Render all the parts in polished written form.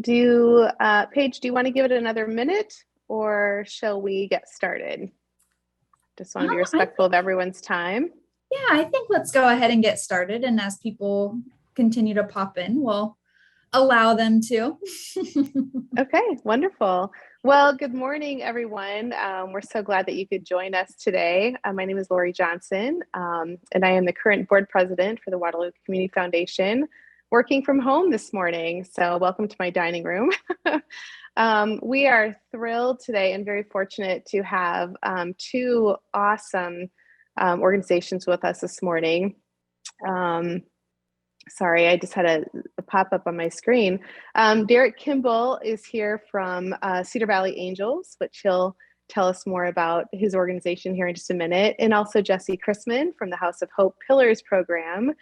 Paige, do you want to give it another minute or shall we get started? Just want to be respectful of everyone's time. Yeah, I think let's go ahead and get started. And as people continue to pop in, we'll allow them to. Okay, wonderful. Well, good morning, everyone. We're so glad that you could join us today. My name is Lori Johnson, and I am the current board president for the Waterloo Community Foundation, working from home this morning. So welcome to my dining room. We are thrilled today and very fortunate to have two awesome organizations with us this morning. Sorry, I just had a pop-up on my screen. Derek Kimball is here from Cedar Valley Angels, which he'll tell us more about his organization here in just a minute, and also Jessie Christman from the House of Hope Pillars program.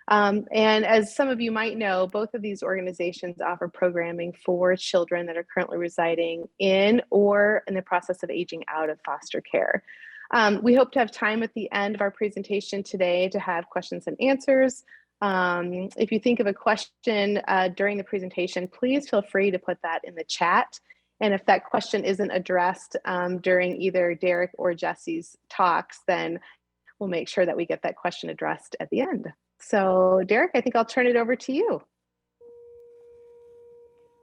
And as some of you might know, both of these organizations offer programming for children that are currently residing in or in the process of aging out of foster care. We hope to have time at the end of our presentation today to have questions and answers. If you think of a question during the presentation, please feel free to put that in the chat. And if that question isn't addressed during either Derek or Jessie's talks, then we'll make sure that we get that question addressed at the end. So Derek, I think I'll turn it over to you.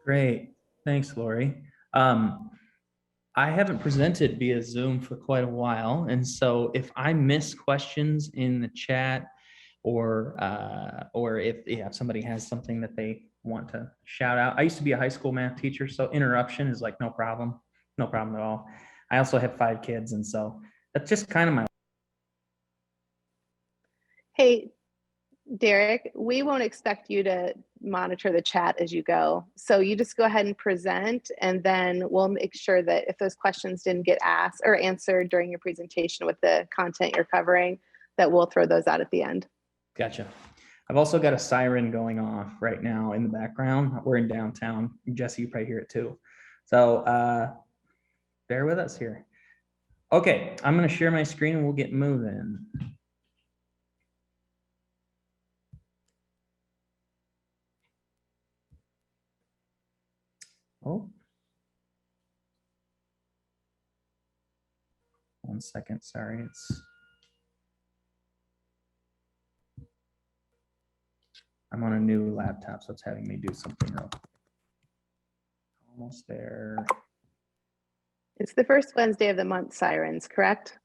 Great. Thanks, Lori. I haven't presented via Zoom for quite a while. And so if I miss questions in the chat, or if somebody has something that they want to shout out. I used to be a high school math teacher, so interruption is like no problem at all. I also have 5 kids, and so that's just kind of my. Hey, Derek, we won't expect you to monitor the chat as you go. So you just go ahead and present, and then we'll make sure that if those questions didn't get asked or answered during your presentation with the content you're covering, that we'll throw those out at the end. Gotcha. I've also got a siren going off right now in the background. We're in downtown. Jessie, you probably hear it too. So bear with us here. Okay, I'm going to share my screen and we'll get moving. Oh. 1 second, sorry. I'm on a new laptop, so it's having me do something real. Almost there. It's the first Wednesday of the month, sirens, correct?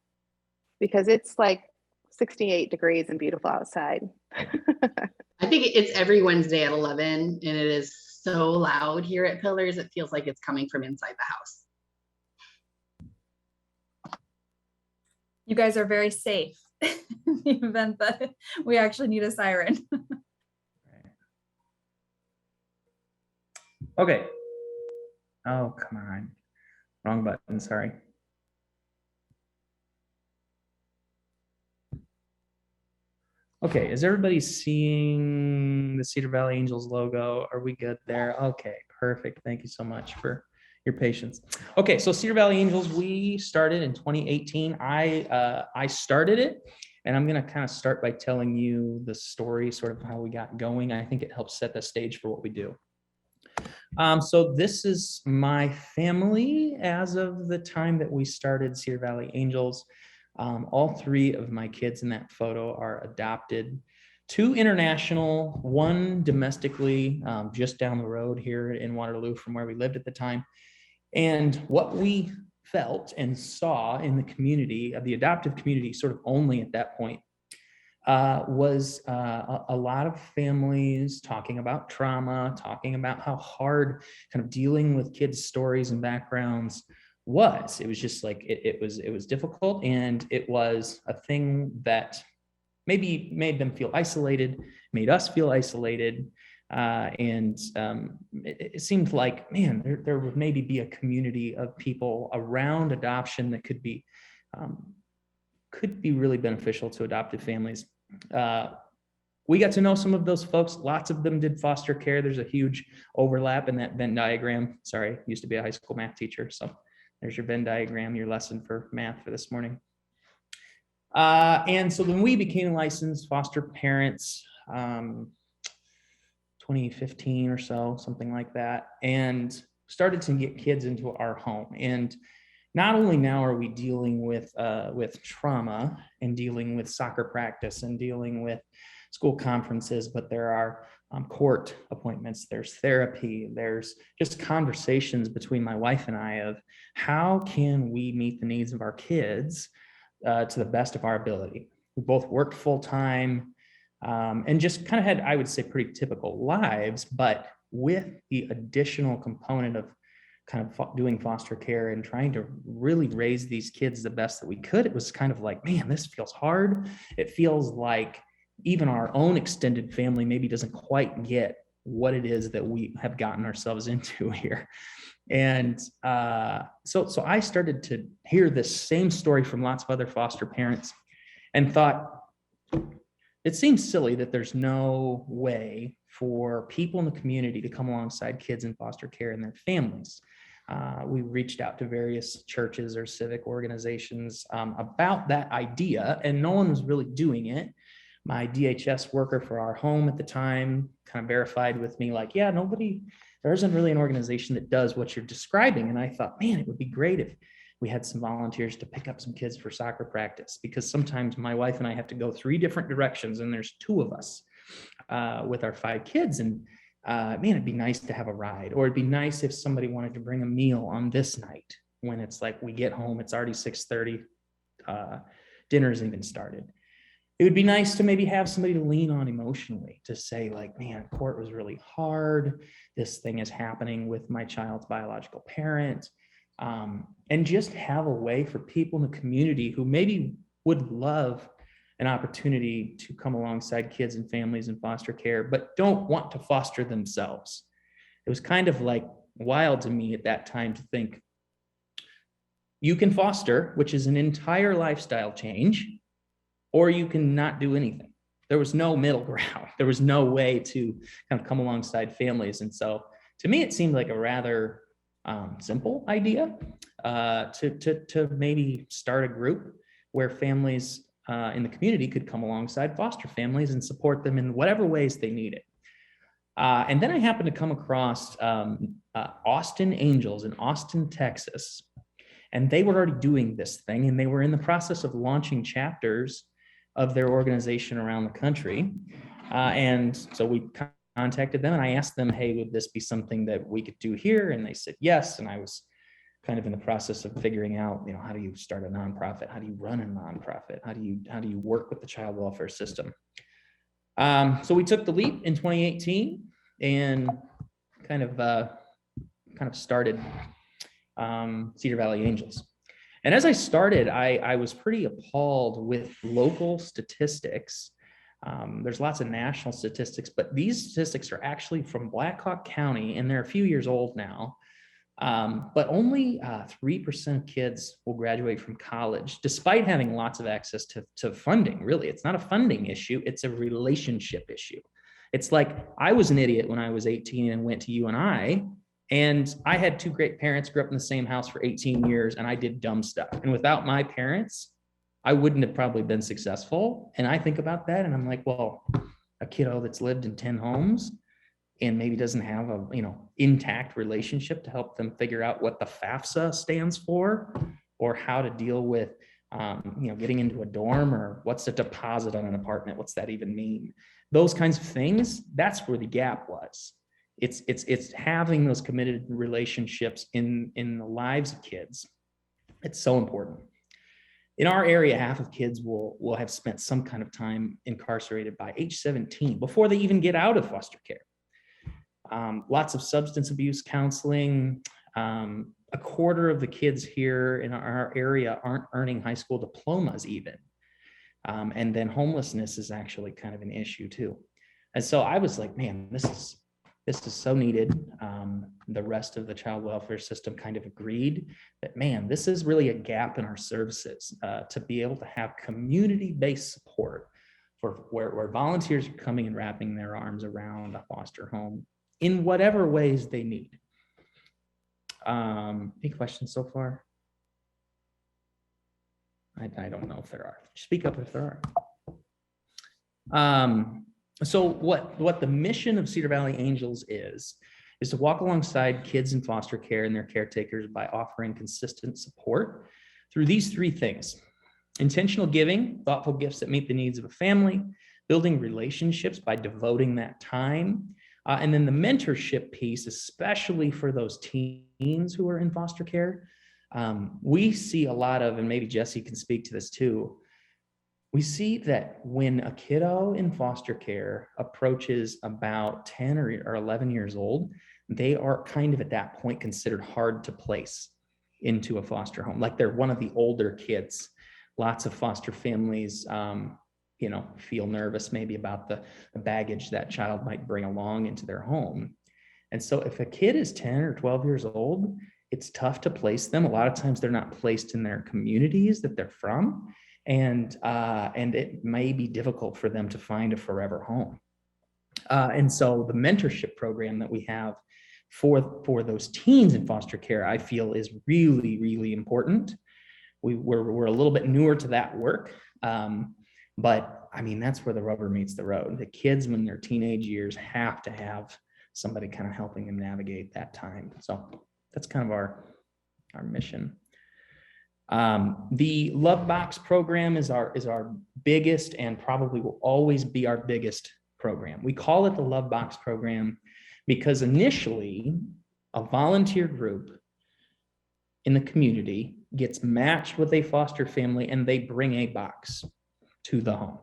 Because it's like 68 degrees and beautiful outside. I think it's every Wednesday at 11, and it is so loud here at Pillars, it feels like it's coming from inside the house. You guys are very safe in the event that we actually need a siren. Okay. Oh, come on. Wrong button, sorry. Okay, is everybody seeing the Cedar Valley Angels logo? Are we good there? Okay, perfect. Thank you so much for your patience. Okay, so Cedar Valley Angels, we started in 2018. I started it, and I'm gonna kind of start by telling you the story, sort of how we got going. I think it helps set the stage for what we do. So this is my family as of the time that we started Cedar Valley Angels. All 3 of my kids in that photo are adopted. 2 international, 1 domestically, just down the road here in Waterloo from where we lived at the time. And what we felt and saw in the community, of the adoptive community, sort of only at that point, was a lot of families talking about trauma, talking about how hard kind of dealing with kids' stories and backgrounds was. It was just like, it was difficult, and it was a thing that maybe made them feel isolated, made us feel isolated. And it seemed like, man, there would maybe be a community of people around adoption that could be really beneficial to adoptive families. We got to know some of those folks. Lots of them did foster care. There's a huge overlap in that Venn diagram. Sorry, used to be a high school math teacher. So there's your Venn diagram, your lesson for math for this morning. And so when we became licensed foster parents, 2015 or so, something like that, and started to get kids into our home. And not only now are we dealing with trauma and dealing with soccer practice and dealing with school conferences, but there are court appointments, there's therapy, there's just conversations between my wife and I of how can we meet the needs of our kids to the best of our ability. We both worked full time and just kind of had, I would say, pretty typical lives, but with the additional component of kind of doing foster care and trying to really raise these kids the best that we could, it was kind of like, man, this feels hard. It feels like even our own extended family maybe doesn't quite get what it is that we have gotten ourselves into here. And so I started to hear this same story from lots of other foster parents and thought, it seems silly that there's no way for people in the community to come alongside kids in foster care and their families. We reached out to various churches or civic organizations about that idea, and no one was really doing it. My DHS worker for our home at the time kind of verified with me, like, yeah, there isn't really an organization that does what you're describing. And I thought, man, it would be great if we had some volunteers to pick up some kids for soccer practice, because sometimes my wife and I have to go 3 different directions and there's 2 of us with our 5 kids. And man, it'd be nice to have a ride, or it'd be nice if somebody wanted to bring a meal on this night when it's like we get home, it's already 6:30, dinner hasn't even started. It would be nice to maybe have somebody to lean on emotionally to say, like, man, court was really hard. This thing is happening with my child's biological parent. And just have a way for people in the community who maybe would love an opportunity to come alongside kids and families in foster care, but don't want to foster themselves. It was kind of like wild to me at that time to think, you can foster, which is an entire lifestyle change, or you can not do anything. There was no middle ground. There was no way to kind of come alongside families. And so to me, it seemed like a rather simple idea to maybe start a group where families in the community could come alongside foster families and support them in whatever ways they need it. And then I happened to come across Austin Angels in Austin, Texas. And they were already doing this thing, and they were in the process of launching chapters of their organization around the country. And so we contacted them and I asked them, hey, would this be something that we could do here? And they said yes. And I was kind of in the process of figuring out, how do you start a nonprofit? How do you run a nonprofit? How do you work with the child welfare system? So we took the leap in 2018 and kind of started Cedar Valley Angels. And as I started, I was pretty appalled with local statistics. There's lots of national statistics, but these statistics are actually from Black Hawk County, and they're a few years old now. But only 3% of kids will graduate from college, despite having lots of access to funding. Really, it's not a funding issue, it's a relationship issue. It's like, I was an idiot when I was 18 and went to UNI, and I had 2 great parents, grew up in the same house for 18 years, and I did dumb stuff. And without my parents, I wouldn't have probably been successful. And I think about that and I'm like, well, a kiddo that's lived in 10 homes and maybe doesn't have a, intact relationship to help them figure out what the FAFSA stands for, or how to deal with, getting into a dorm, or what's a deposit on an apartment? What's that even mean? Those kinds of things, that's where the gap was. It's having those committed relationships in the lives of kids. It's so important. In our area, half of kids will have spent some kind of time incarcerated by age 17 before they even get out of foster care. Lots of substance abuse counseling. A quarter of the kids here in our area aren't earning high school diplomas even. And then homelessness is actually kind of an issue too. And so I was like, man, this is so needed. The rest of the child welfare system kind of agreed that, man, this is really a gap in our services to be able to have community-based support for where volunteers are coming and wrapping their arms around a foster home in whatever ways they need. Any questions so far? I don't know if there are. Speak up if there are. So what the mission of Cedar Valley Angels is to walk alongside kids in foster care and their caretakers by offering consistent support through these three things: intentional giving, thoughtful gifts that meet the needs of a family; building relationships by devoting that time; and then the mentorship piece, especially for those teens who are in foster care. We see a lot of, and maybe Jessie can speak to this too, we see that when a kiddo in foster care approaches about 10 or 11 years old, they are kind of at that point considered hard to place into a foster home. Like they're one of the older kids. Lots of foster families, feel nervous maybe about the baggage that child might bring along into their home. And so if a kid is 10 or 12 years old, it's tough to place them. A lot of times they're not placed in their communities that they're from. And it may be difficult for them to find a forever home. And so the mentorship program that we have for those teens in foster care, I feel is really, really important. We're a little bit newer to that work, but I mean, that's where the rubber meets the road. The kids, when they're teenage years, have to have somebody kind of helping them navigate that time. So that's kind of our mission. The Lovebox program is our biggest and probably will always be our biggest program. We call it the Lovebox program because initially a volunteer group in the community gets matched with a foster family and they bring a box to the home.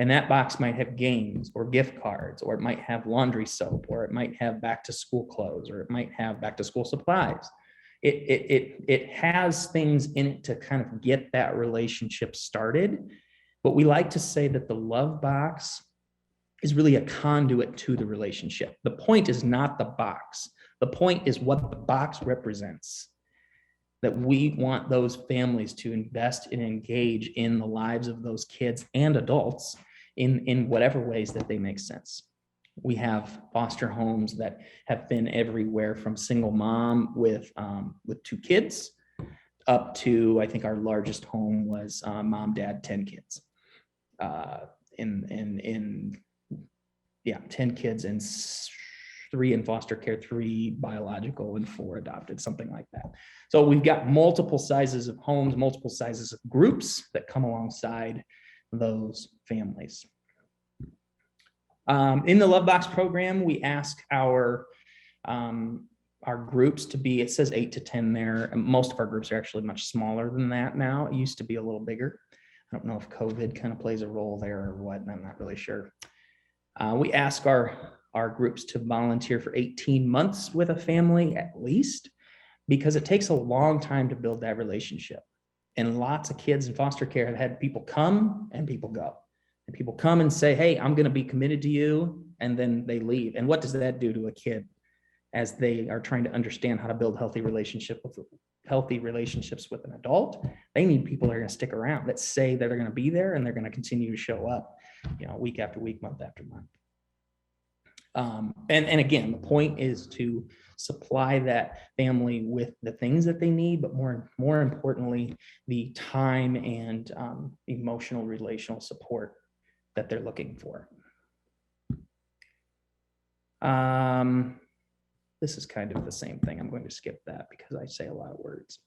And that box might have games or gift cards, or it might have laundry soap, or it might have back to school clothes, or it might have back to school supplies. It has things in it to kind of get that relationship started. But we like to say that the love box is really a conduit to the relationship. The point is not the box. The point is what the box represents. That we want those families to invest and engage in the lives of those kids and adults in whatever ways that they make sense. We have foster homes that have been everywhere from single mom with 2 kids up to, I think our largest home was mom, dad, 10 kids. 10 kids and 3 in foster care, 3 biological and 4 adopted, something like that. So we've got multiple sizes of homes, multiple sizes of groups that come alongside those families. In the Lovebox program, we ask our groups to be, it says 8 to 10 there. And most of our groups are actually much smaller than that now. It used to be a little bigger. I don't know if COVID kind of plays a role there or what, and I'm not really sure. We ask our groups to volunteer for 18 months with a family at least, because it takes a long time to build that relationship. And lots of kids in foster care have had people come and people go. And people come and say, hey, I'm going to be committed to you. And then they leave. And what does that do to a kid as they are trying to understand how to build healthy relationships with an adult? They need people that are going to stick around, that say that they're going to be there and they're going to continue to show up, week after week, month after month. And again, the point is to supply that family with the things that they need, but more importantly, the time and emotional, relational support that they're looking for. This is kind of the same thing. I'm going to skip that because I say a lot of words.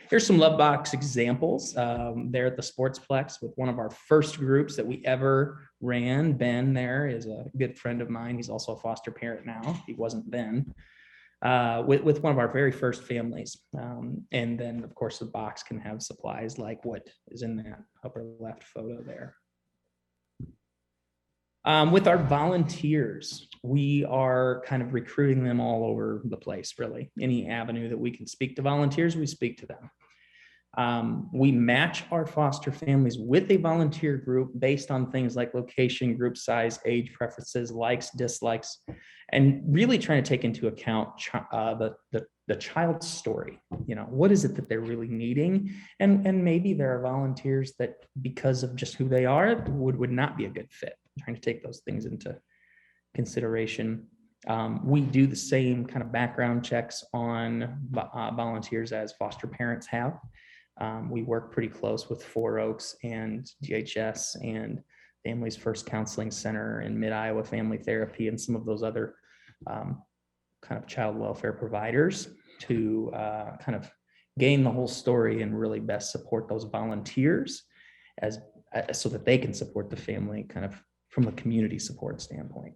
Here's some Lovebox examples. There at the Sportsplex with one of our first groups that we ever ran. Ben there is a good friend of mine. He's also a foster parent now. He wasn't then. With one of our very first families. And then, of course, the box can have supplies like what is in that upper left photo there. With our volunteers, we are kind of recruiting them all over the place, really. Any avenue that we can speak to volunteers, we speak to them. We match our foster families with a volunteer group based on things like location, group size, age preferences, likes, dislikes, and really trying to take into account the child's story. What is it that they're really needing? And maybe there are volunteers that, because of just who they are, would not be a good fit. Trying to take those things into consideration. We do the same kind of background checks on volunteers as foster parents have. We work pretty close with 4 Oaks and DHS and Families First Counseling Center and Mid-Iowa Family Therapy and some of those other kind of child welfare providers to kind of gain the whole story and really best support those volunteers as so that they can support the family kind of from a community support standpoint.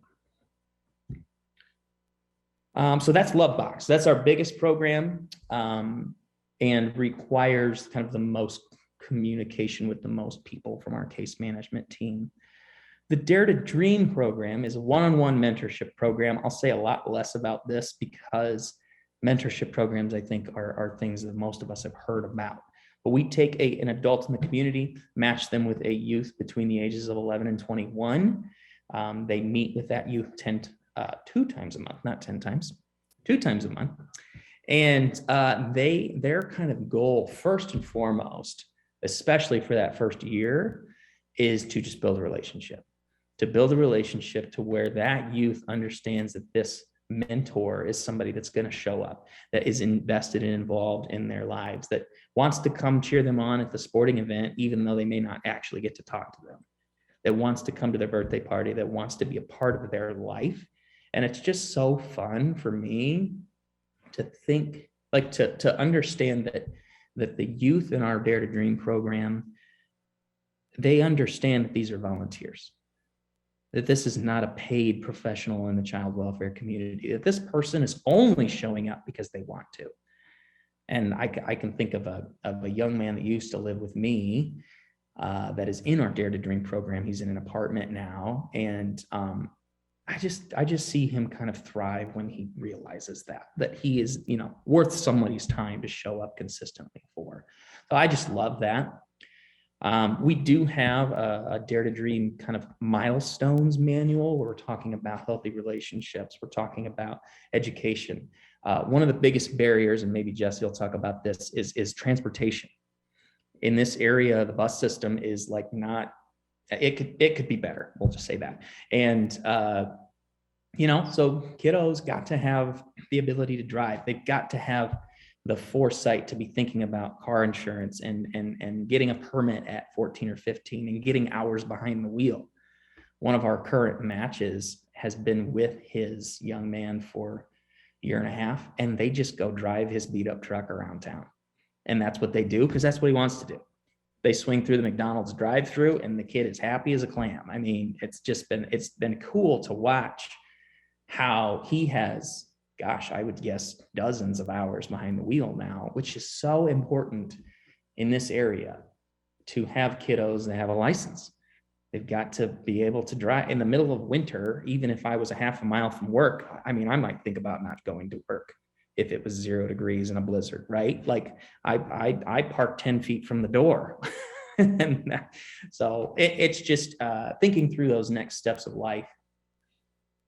So that's Lovebox. That's our biggest program and requires kind of the most communication with the most people from our case management team. The Dare to Dream program is a one-on-one mentorship program. I'll say a lot less about this because mentorship programs, I think, are things that most of us have heard about. But we take an adult in the community, match them with a youth between the ages of 11 and 21. They meet with that youth 2 times a month, not 10 times, 2 times a month. And their kind of goal, first and foremost, especially for that first year, is to just build a relationship. To build a relationship to where that youth understands that this mentor is somebody that's going to show up, that is invested and involved in their lives, that wants to come cheer them on at the sporting event, even though they may not actually get to talk to them, that wants to come to their birthday party, that wants to be a part of their life. And it's just so fun for me to think, like to understand that the youth in our Dare to Dream program, they understand that these are volunteers, that this is not a paid professional in the child welfare community, that this person is only showing up because they want to. And I can think of a young man that used to live with me that is in our Dare to Dream program. He's in an apartment now. And I just see him kind of thrive when he realizes that he is, worth somebody's time to show up consistently for. So I just love that. We do have a Dare to Dream kind of milestones manual where we're talking about healthy relationships. We're talking about education. One of the biggest barriers, and maybe Jessie will talk about this, is transportation. In this area, the bus system is like not, it could be better. We'll just say that. And, so kiddos got to have the ability to drive. They've got to have the foresight to be thinking about car insurance and getting a permit at 14 or 15 and getting hours behind the wheel. One of our current matches has been with his young man for a year and a half, and they just go drive his beat up truck around town. And that's what they do because that's what he wants to do. They swing through the McDonald's drive-through and the kid is happy as a clam. I mean, it's been cool to watch how he has, I would guess dozens of hours behind the wheel now, which is so important in this area to have kiddos that have a license. They've got to be able to drive in the middle of winter. Even if I was a half a mile from work, I mean, I might think about not going to work if it was 0 degrees in a blizzard, right? Like I park 10 feet from the door. And so it's just thinking through those next steps of life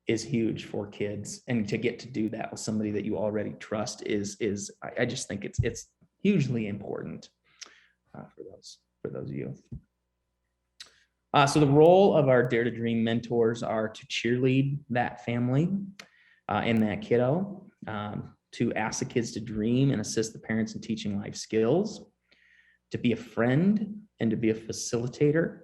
is huge for kids, and to get to do that with somebody that you already trust is I just think it's hugely important for those youth. So the role of our Dare to Dream mentors are to cheerlead that family and that kiddo, to ask the kids to dream and assist the parents in teaching life skills, to be a friend and to be a facilitator.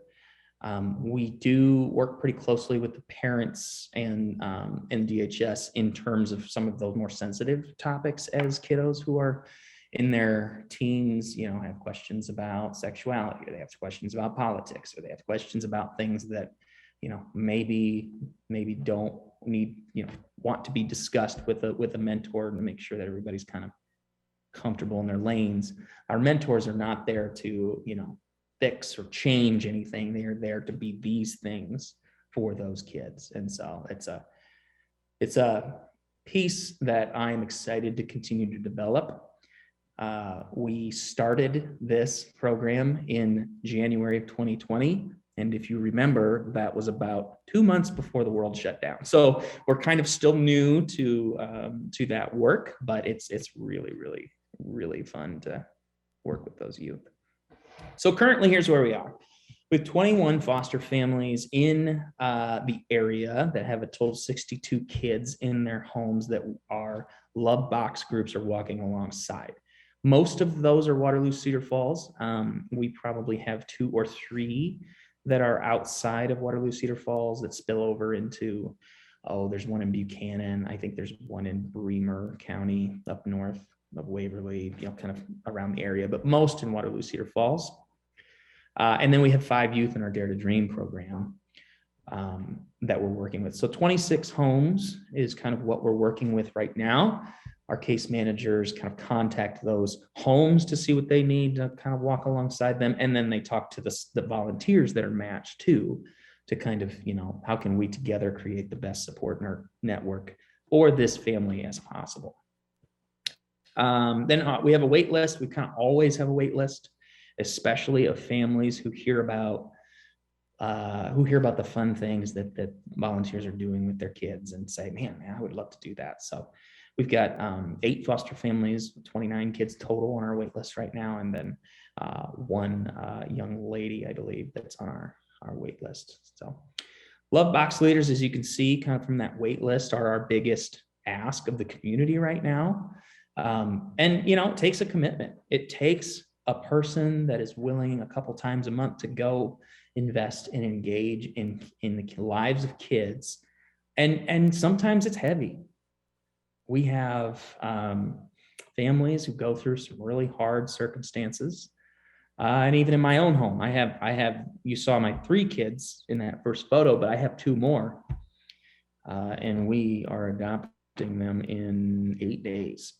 We do work pretty closely with the parents and DHS in terms of some of those more sensitive topics as kiddos who are in their teens, have questions about sexuality, or they have questions about politics, or they have questions about things that, maybe don't need, want to be discussed with a mentor to make sure that everybody's kind of comfortable in their lanes. Our mentors are not there to, fix or change anything. They are there to be these things for those kids. And so it's a piece that I'm excited to continue to develop. We started this program in January of 2020. And if you remember, that was about 2 months before the world shut down. So we're kind of still new to that work, but it's really, really, really fun to work with those youth. So currently, here's where we are. With 21 foster families in the area that have a total of 62 kids in their homes that our Lovebox groups are walking alongside. Most of those are Waterloo, Cedar Falls. We probably have 2 or 3 that are outside of Waterloo, Cedar Falls that spill over into, there's one in Buchanan. I think there's one in Bremer County up north of Waverly, kind of around the area, but most in Waterloo, Cedar Falls. And then we have 5 youth in our Dare to Dream program that we're working with. So 26 homes is kind of what we're working with right now. Our case managers kind of contact those homes to see what they need to kind of walk alongside them. And then they talk to the volunteers that are matched too, to kind of, how can we together create the best support in our network for this family as possible. Then we have a wait list. We kind of always have a wait list, especially of families who hear about the fun things that volunteers are doing with their kids and say, man, I would love to do that. So we've got 8 foster families, 29 kids total on our wait list right now. And then one young lady, I believe, that's on our wait list. So Lovebox leaders, as you can see, kind of from that wait list, are our biggest ask of the community right now. And, it takes a commitment. It takes a person that is willing a couple times a month to go invest and engage in the lives of kids. And sometimes it's heavy. We have families who go through some really hard circumstances. And even in my own home, I have, you saw my 3 kids in that first photo, but I have 2 more. And we are adopting them in 8 days.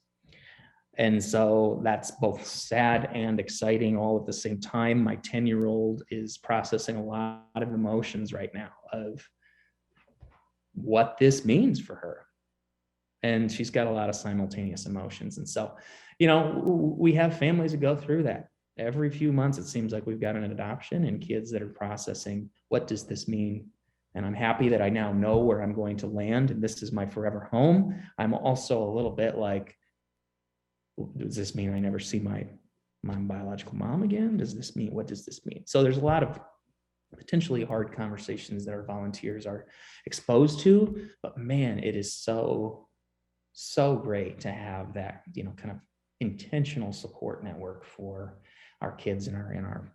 And so that's both sad and exciting all at the same time. My 10-year-old is processing a lot of emotions right now of what this means for her. And she's got a lot of simultaneous emotions. And so, we have families that go through that. Every few months, it seems like we've got an adoption and kids that are processing, what does this mean? And I'm happy that I now know where I'm going to land, and this is my forever home. I'm also a little bit like, does this mean I never see my biological mom again? What does this mean? So there's a lot of potentially hard conversations that our volunteers are exposed to, but man, it is so great to have that, kind of intentional support network for our kids and our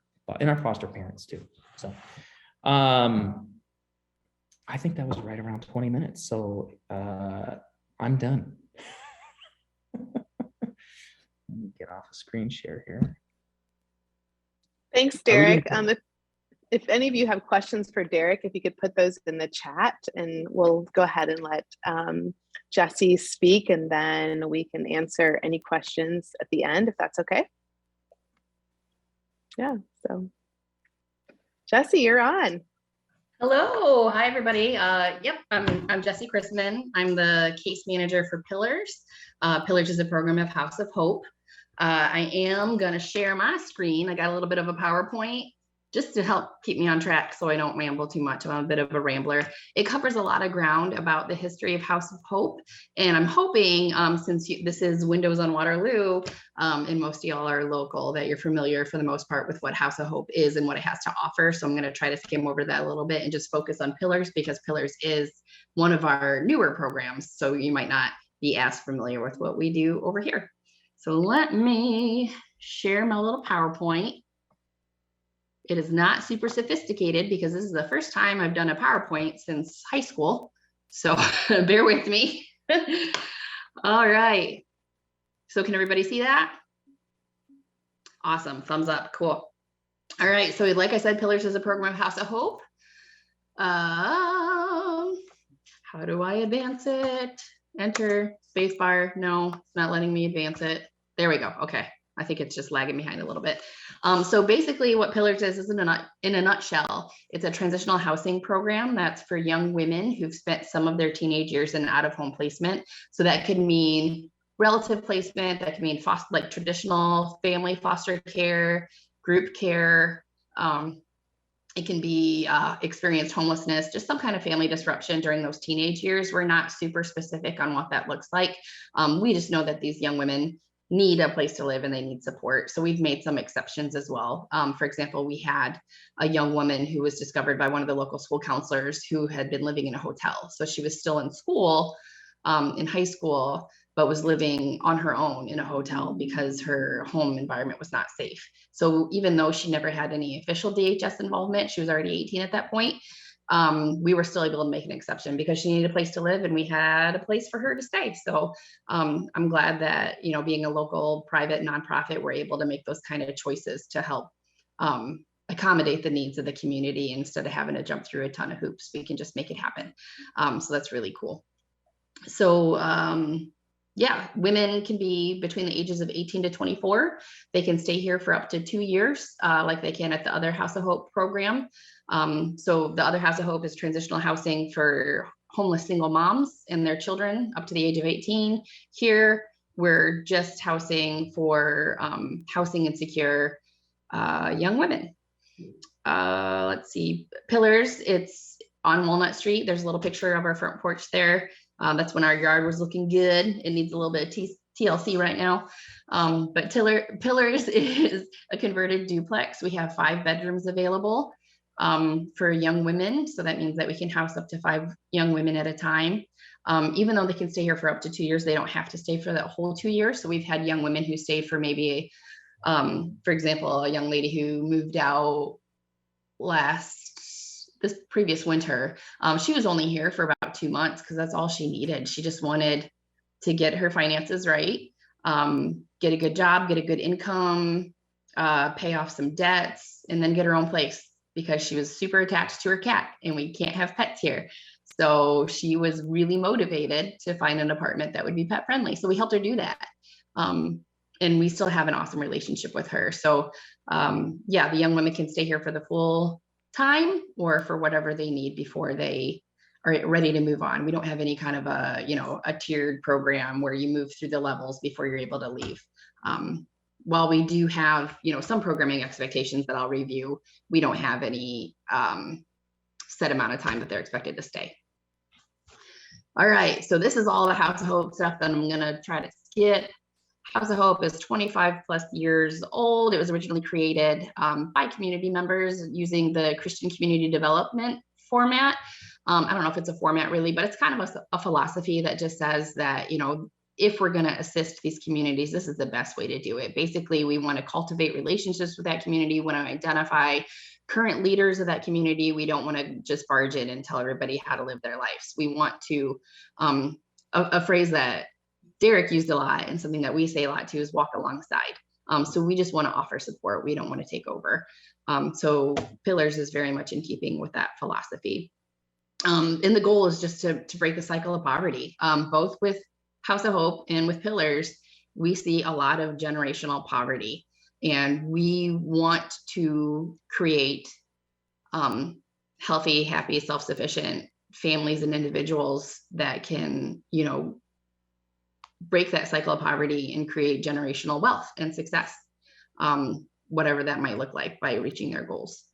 foster parents too. So I think that was right around 20 minutes. So I'm done. Let me get off a screen share here. Thanks, Derek. If any of you have questions for Derek, if you could put those in the chat, and we'll go ahead and let Jessie speak, and then we can answer any questions at the end, if that's okay. Yeah, so Jessie, you're on. Hello, hi everybody. Yep, I'm Jessie Christman. I'm the case manager for Pillars. Pillars is a program of House of Hope. I am gonna share my screen. I got a little bit of a PowerPoint just to help keep me on track so I don't ramble too much. I'm a bit of a rambler. It covers a lot of ground about the history of House of Hope. And I'm hoping, since this is Windows on Waterloo, and most of y'all are local, that you're familiar for the most part with what House of Hope is and what it has to offer. So I'm gonna try to skim over that a little bit and just focus on Pillars, because Pillars is one of our newer programs. So you might not be as familiar with what we do over here. So let me share my little PowerPoint. It is not super sophisticated because this is the first time I've done a PowerPoint since high school. So bear with me. All right. So can everybody see that? Awesome. Thumbs up. Cool. All right. So like I said, Pillars is a program of House of Hope. How do I advance it? Enter, spacebar. No, it's not letting me advance it. There we go. Okay. I think it's just lagging behind a little bit. So basically what Pillars is in a nutshell, it's a transitional housing program that's for young women who've spent some of their teenage years in out-of-home placement. So that could mean relative placement, that can mean like traditional family foster care, group care. It can be experienced homelessness, just some kind of family disruption during those teenage years. We're not super specific on what that looks like. We just know that these young women need a place to live and they need support. So we've made some exceptions as well. For example, we had a young woman who was discovered by one of the local school counselors who had been living in a hotel. So she was still in school, in high school, but was living on her own in a hotel because her home environment was not safe. So even though she never had any official DHS involvement, she was already 18 at that point, we were still able to make an exception because she needed a place to live and we had a place for her to stay. So I'm glad that, being a local private nonprofit, we're able to make those kind of choices to help accommodate the needs of the community instead of having to jump through a ton of hoops. We can just make it happen. So that's really cool. So yeah, women can be between the ages of 18 to 24. They can stay here for up to 2 years, like they can at the other House of Hope program. So the other House of Hope is transitional housing for homeless single moms and their children up to the age of 18. Here, we're just housing for housing insecure young women. Let's see, Pillars, it's on Walnut Street. There's a little picture of our front porch there. That's when our yard was looking good. It needs a little bit of TLC right now. But Pillars is a converted duplex. We have 5 bedrooms available for young women. So that means that we can house up to 5 young women at a time. Even though they can stay here for up to 2 years, they don't have to stay for that whole 2 years. So we've had young women who stayed for maybe, for example, a young lady who moved out this previous winter. She was only here for about 2 months because that's all she needed. She just wanted to get her finances right, get a good job, get a good income, pay off some debts, and then get her own place because she was super attached to her cat and we can't have pets here. So she was really motivated to find an apartment that would be pet friendly. So we helped her do that. And we still have an awesome relationship with her. So yeah, the young women can stay here for the full time or for whatever they need before they are ready to move on. We don't have any kind of a tiered program where you move through the levels before you're able to leave. While we do have, some programming expectations that I'll review, we don't have any set amount of time that they're expected to stay. All right, so this is all the House of Hope stuff that I'm gonna try to skip. House of Hope is 25 plus years old. It was originally created by community members using the Christian community development format. I don't know if it's a format really, but it's kind of a philosophy that just says that, if we're going to assist these communities, this is the best way to do it. Basically, we want to cultivate relationships with that community. We want to identify current leaders of that community. We don't want to just barge in and tell everybody how to live their lives. We want to, a phrase that Derek used a lot and something that we say a lot too is walk alongside. So we just want to offer support. We don't want to take over. So Pillars is very much in keeping with that philosophy. And the goal is just to break the cycle of poverty, both with House of Hope and with Pillars. We see a lot of generational poverty, and we want to create healthy, happy, self-sufficient families and individuals that can, break that cycle of poverty and create generational wealth and success, whatever that might look like by reaching their goals.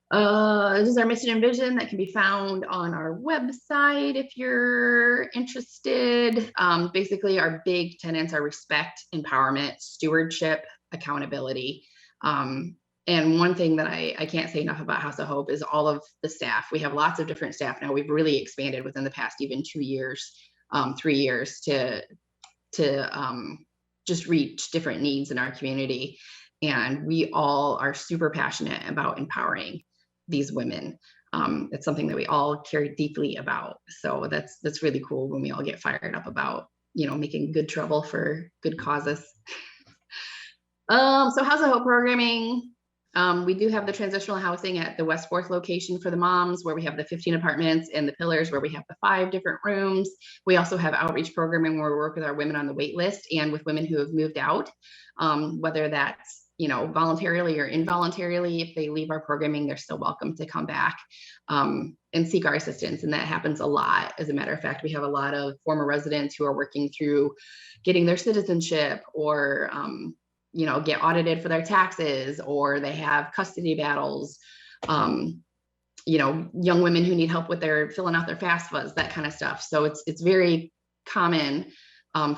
This is our mission and vision that can be found on our website if you're interested. Basically, our big tenets are respect, empowerment, stewardship, accountability. And one thing that I can't say enough about House of Hope is all of the staff. We have lots of different staff now. We've really expanded within the past even 2 years, 3 years to just reach different needs in our community. And we all are super passionate about empowering these women. It's something that we all care deeply about. So that's really cool when we all get fired up about, making good trouble for good causes. So House of Hope programming. We do have the transitional housing at the West 4th location for the moms, where we have the 15 apartments, and the Pillars, where we have the 5 different rooms. We also have outreach programming where we work with our women on the wait list and with women who have moved out, whether that's voluntarily or involuntarily. If they leave our programming, they're still welcome to come back and seek our assistance. And that happens a lot. As a matter of fact, we have a lot of former residents who are working through getting their citizenship or, get audited for their taxes, or they have custody battles, young women who need help with filling out their FAFSAs, that kind of stuff. So it's very common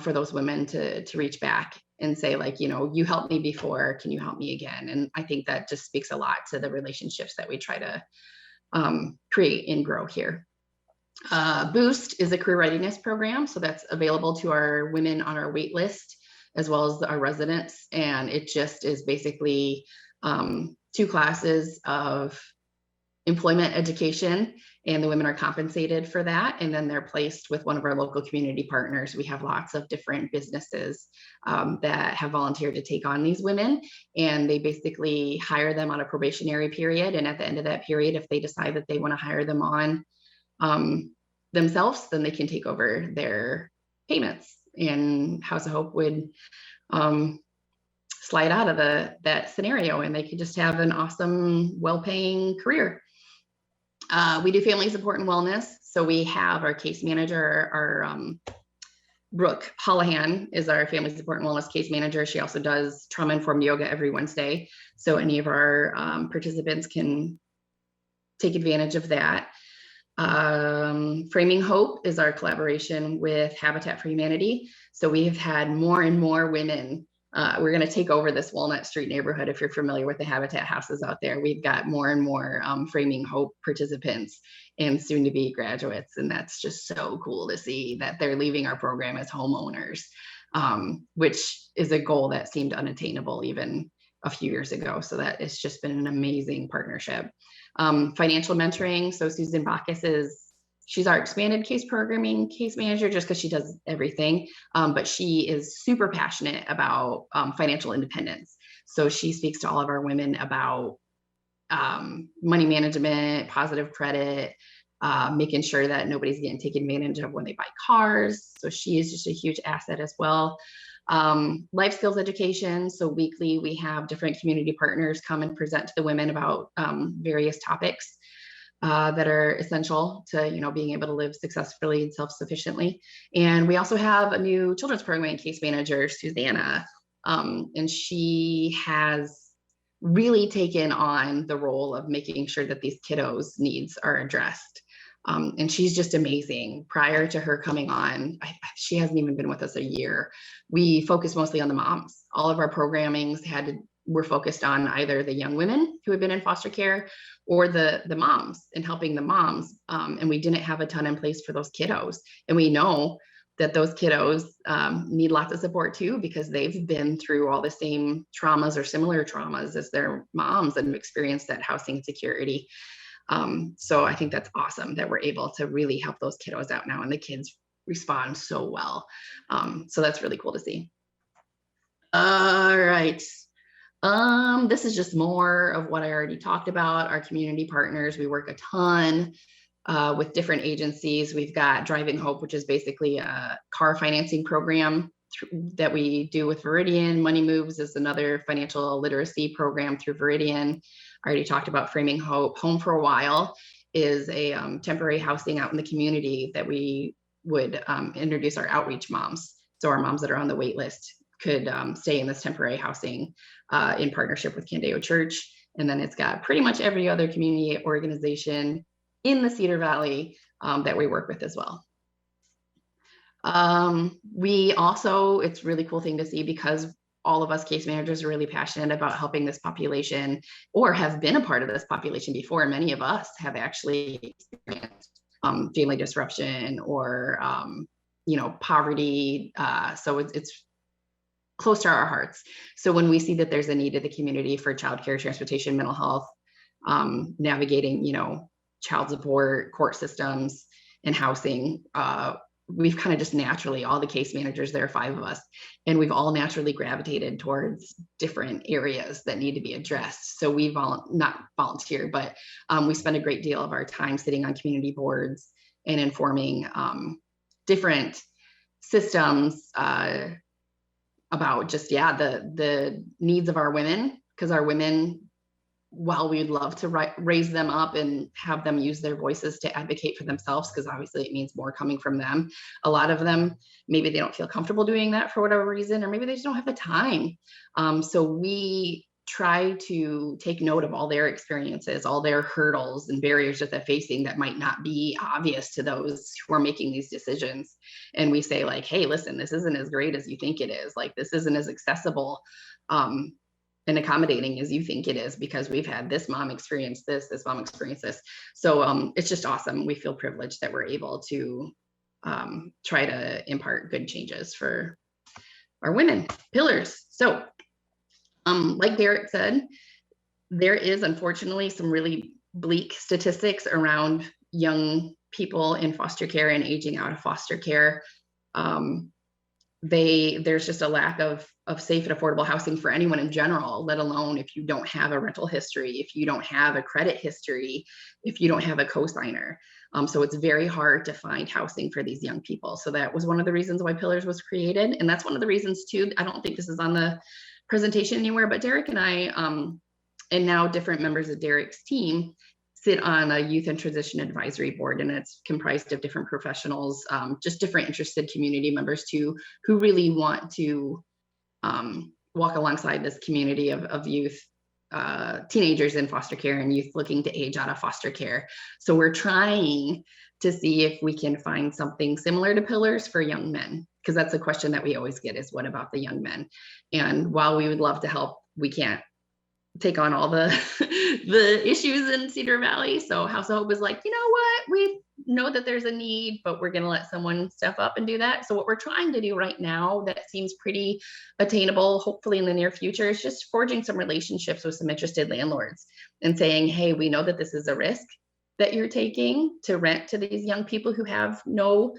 for those women to reach back and say, you helped me before, can you help me again? And I think that just speaks a lot to the relationships that we try to create and grow here. Boost is a career readiness program. So that's available to our women on our wait list, as well as our residents. And it just is basically 2 classes of employment education, and the women are compensated for that. And then they're placed with one of our local community partners. We have lots of different businesses that have volunteered to take on these women, and they basically hire them on a probationary period. And at the end of that period, if they decide that they want to hire them on themselves, then they can take over their payments. And House of Hope would slide out of that scenario, and they could just have an awesome, well-paying career. We do family support and wellness. So we have our case manager, our Brooke Hollahan is our family support and wellness case manager. She also does trauma-informed yoga every Wednesday. So any of our participants can take advantage of that. Framing Hope is our collaboration with Habitat for Humanity. So we have had more and more women. We're going to take over this Walnut Street neighborhood. If you're familiar with the Habitat houses out there, we've got more and more Framing Hope participants and soon to be graduates. And that's just so cool to see that they're leaving our program as homeowners, which is a goal that seemed unattainable even a few years ago. So that it's just been an amazing partnership. Financial mentoring. So Susan Bacchus she's our expanded case programming case manager, just because she does everything. But she is super passionate about financial independence. So she speaks to all of our women about money management, positive credit, making sure that nobody's getting taken advantage of when they buy cars. So she is just a huge asset as well. Life skills education. So weekly, we have different community partners come and present to the women about various topics that are essential to, being able to live successfully and self-sufficiently. And we also have a new children's program case manager, Susanna, and she has really taken on the role of making sure that these kiddos' needs are addressed. And she's just amazing. Prior to her coming on, she hasn't even been with us a year. We focus mostly on the moms. All of our programmings were focused on either the young women who had been in foster care or the moms, and helping the moms. And we didn't have a ton in place for those kiddos. And we know that those kiddos need lots of support too, because they've been through all the same traumas or similar traumas as their moms and experienced that housing insecurity. So I think that's awesome that we're able to really help those kiddos out now, and the kids respond so well. So that's really cool to see. All right. This is just more of what I already talked about. Our community partners, we work a ton with different agencies. We've got Driving Hope, which is basically a car financing program that we do with Viridian. Money Moves is another financial literacy program through Viridian. I already talked about Framing Hope. Home for a While is a temporary housing out in the community that we would introduce our outreach moms. So our moms that are on the wait list could stay in this temporary housing in partnership with Candeo Church. And then it's got pretty much every other community organization in the Cedar Valley that we work with as well. We also, it's a really cool thing to see, because all of us case managers are really passionate about helping this population, or have been a part of this population before. Many of us have actually experienced family disruption or poverty. So it's close to our hearts. So when we see that there's a need in the community for childcare, transportation, mental health, navigating, child support, court systems, and housing, we've kind of just naturally, all the case managers, there are 5 of us, and we've all naturally gravitated towards different areas that need to be addressed. So we not volunteer, but we spend a great deal of our time sitting on community boards and informing different systems about just, the needs of our women, because our women, while we'd love to raise them up and have them use their voices to advocate for themselves, because obviously it means more coming from them, a lot of them, maybe they don't feel comfortable doing that for whatever reason, or maybe they just don't have the time. So we try to take note of all their experiences, all their hurdles and barriers that they're facing that might not be obvious to those who are making these decisions. And we say, like, hey, listen, this isn't as great as you think it is. Like, this isn't as accessible. accommodating as you think it is, because we've had this mom experience this mom experience this. So it's just awesome. We feel privileged that we're able to try to impart good changes for our women pillars. So like Derek said, there is unfortunately some really bleak statistics around young people in foster care and aging out of foster care. There's just a lack of safe and affordable housing for anyone in general, let alone if you don't have a rental history, if you don't have a credit history, if you don't have a cosigner. So it's very hard to find housing for these young people. So that was one of the reasons why Pillars was created. And that's one of the reasons too, I don't think this is on the presentation anywhere, but Derek and I, and now different members of Derek's team, sit on a youth and transition advisory board, and it's comprised of different professionals, just different interested community members too, who really want to walk alongside this community of youth, teenagers in foster care and youth looking to age out of foster care. So we're trying to see if we can find something similar to Pillars for young men, because that's a question that we always get is, what about the young men? And while we would love to help, we can't take on all the issues in Cedar Valley. So House of Hope is like, you know what, we know that there's a need, but we're going to let someone step up and do that. So what we're trying to do right now that seems pretty attainable, hopefully in the near future, is just forging some relationships with some interested landlords and saying, hey, we know that this is a risk that you're taking to rent to these young people who have no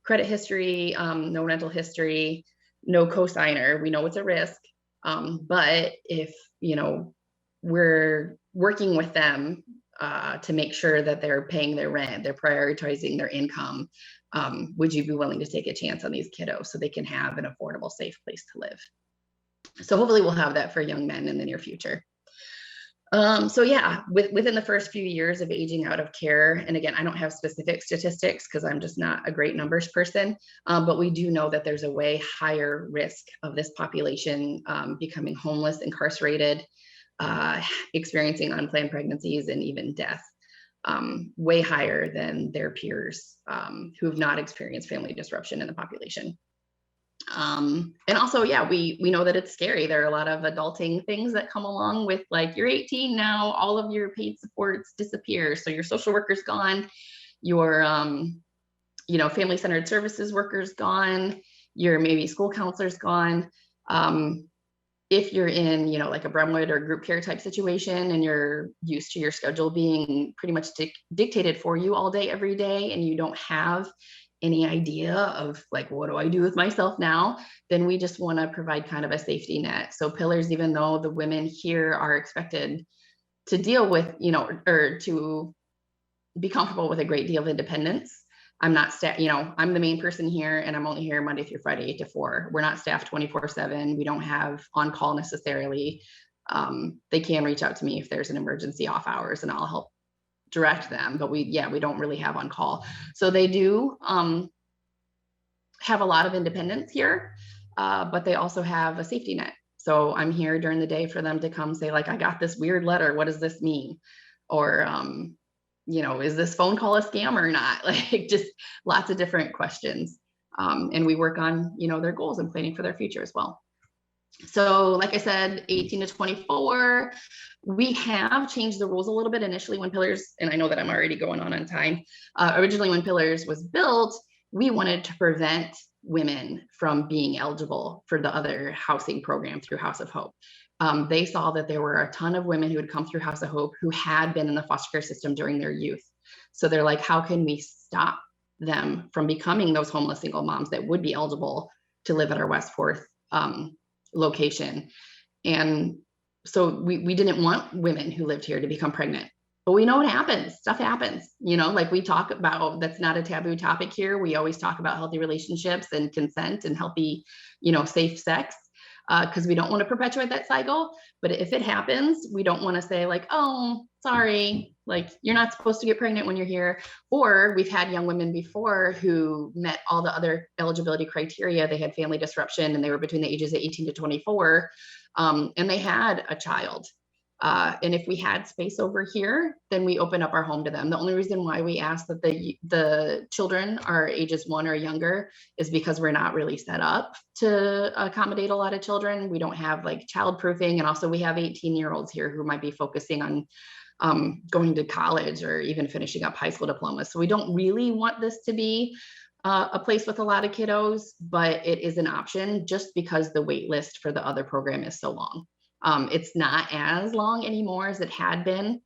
credit history, no rental history, no cosigner. We know it's a risk. But if, we're working with them to make sure that they're paying their rent, they're prioritizing their income, would you be willing to take a chance on these kiddos so they can have an affordable, safe place to live? So hopefully we'll have that for young men in the near future. So yeah, within the first few years of aging out of care, and again, I don't have specific statistics because I'm just not a great numbers person, but we do know that there's a way higher risk of this population becoming homeless, incarcerated, experiencing unplanned pregnancies, and even death, way higher than their peers who have not experienced family disruption in the population. And also, yeah, we know that it's scary. There are a lot of adulting things that come along with, like, you're 18 now, all of your paid supports disappear. So your social worker's gone, your, family-centered services worker's gone, your maybe school counselor's gone. If you're in, like a Bremwood or group care type situation, and you're used to your schedule being pretty much dictated for you all day, every day, and you don't have any idea of, like, what do I do with myself now, then we just want to provide kind of a safety net. So Pillars, even though the women here are expected to deal with, or to be comfortable with a great deal of independence, I'm not I'm the main person here, and I'm only here Monday through Friday, 8 to 4. We're not staffed 24/7. We don't have on call necessarily. They can reach out to me if there's an emergency off hours, and I'll help direct them, but we don't really have on call. So they do have a lot of independence here, but they also have a safety net. So I'm here during the day for them to come say, like, I got this weird letter, what does this mean? Or is this phone call a scam or not? Like, just lots of different questions. And we work on, their goals and planning for their future as well. So like I said, 18 to 24, we have changed the rules a little bit initially when Pillars, and I know that I'm already going on time. Originally when Pillars was built, we wanted to prevent women from being eligible for the other housing program through House of Hope. They saw that there were a ton of women who had come through House of Hope who had been in the foster care system during their youth. So they're like, how can we stop them from becoming those homeless single moms that would be eligible to live at our West Fourth location? And so we didn't want women who lived here to become pregnant, but we know it happens. Stuff happens, like we talk about, that's not a taboo topic here. We always talk about healthy relationships and consent and healthy, safe sex, because we don't want to perpetuate that cycle. But if it happens, we don't want to say, like, oh, sorry, like, you're not supposed to get pregnant when you're here. Or we've had young women before who met all the other eligibility criteria. They had family disruption and they were between the ages of 18 to 24, and they had a child. And if we had space over here, then we open up our home to them. The only reason why we ask that the children are ages 1 or younger is because we're not really set up to accommodate a lot of children. We don't have like child proofing. And also we have 18-year-olds here who might be focusing on going to college or even finishing up high school diplomas. So we don't really want this to be a place with a lot of kiddos, but it is an option just because the wait list for the other program is so long. It's not as long anymore as it had been.